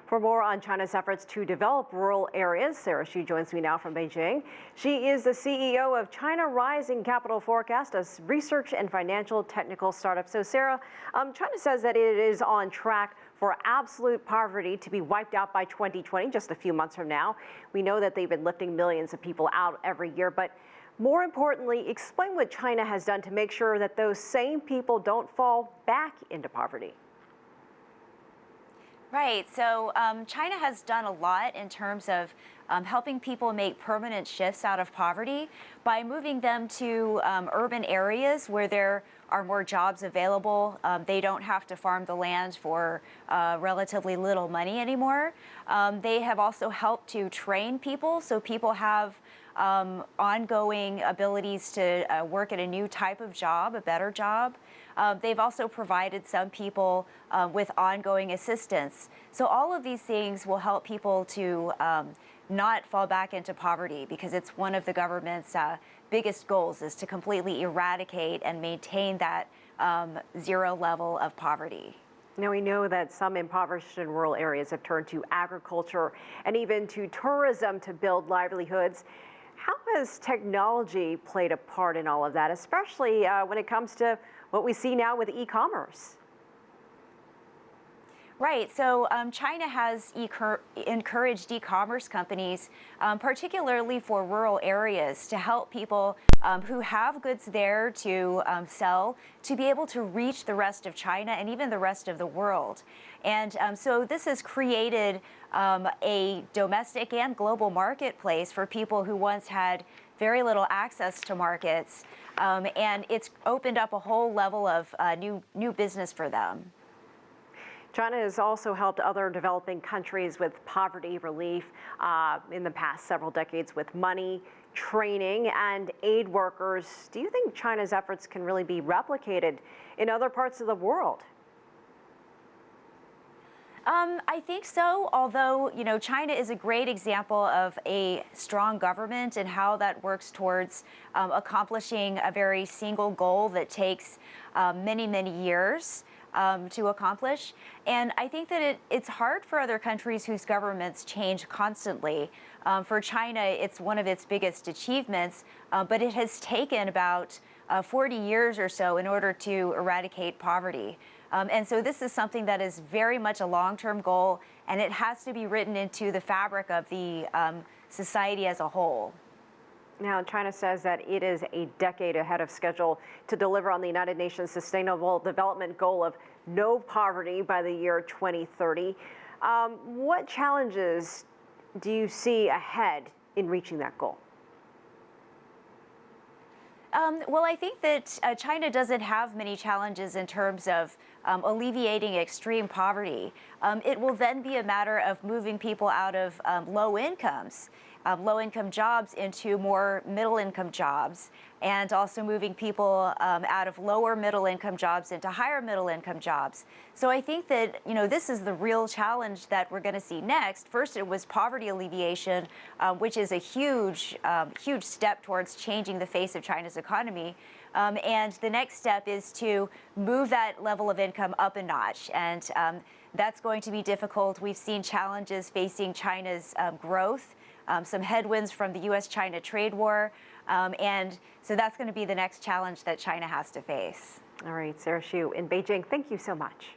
For more on China's efforts to develop rural areas, Sara Hsu joins me now from Beijing. She is the CEO of China Rising Capital Forecast, a research and financial technical startup. So Sara, China says that it is on track for absolute poverty to be wiped out by 2020, just a few months from now. We know that they've been lifting millions of people out every year, but more importantly, explain what China has done to make sure that those same people don't fall back into poverty. Right. So China has done a lot in terms of helping people make permanent shifts out of poverty by moving them to urban areas where there are more jobs available. They don't have to farm the land for relatively little money anymore. They have also helped to train people so people have ongoing abilities to work at a new type of job, a better job. They've also provided some people with ongoing assistance. So all of these things will help people to not fall back into poverty, because it's one of the government's biggest goals is to completely eradicate and maintain that zero level of poverty. Now, we know that some impoverished and rural areas have turned to agriculture and even to tourism to build livelihoods. How has technology played a part in all of that, especially when it comes to what we see now with e-commerce? Right. So China has encouraged e-commerce companies, particularly for rural areas, to help people who have goods there to sell, to be able to reach the rest of China and even the rest of the world. And so this has created a domestic and global marketplace for people who once had very little access to markets. And it's opened up a whole level of new business for them. China has also helped other developing countries with poverty relief in the past several decades with money, training, and aid workers. Do you think China's efforts can really be replicated in other parts of the world? I think so, although, you know, China is a great example of a strong government and how that works towards accomplishing a very single goal that takes many, many years to accomplish. And I think that it's hard for other countries whose governments change constantly. For China, it's one of its biggest achievements, but it has taken about 40 years or so in order to eradicate poverty. And so this is something that is very much a long-term goal, and it has to be written into the fabric of the society as a whole. Now, China says that it is a decade ahead of schedule to deliver on the United Nations Sustainable Development Goal of no poverty by the year 2030. What challenges do you see ahead in reaching that goal? Well, I think that China doesn't have many challenges in terms of alleviating extreme poverty. It will then be a matter of moving people out of low-income jobs into more middle-income jobs, and also moving people out of lower middle-income jobs into higher middle-income jobs. So I think that, you know, this is the real challenge that we're going to see next. First, it was poverty alleviation, which is a huge step towards changing the face of China's economy. And the next step is to move that level of income up a notch. And that's going to be difficult. We've seen challenges facing China's growth, some headwinds from the U.S.-China trade war. And so that's going to be the next challenge that China has to face. All right, Sara Hsu in Beijing, thank you so much.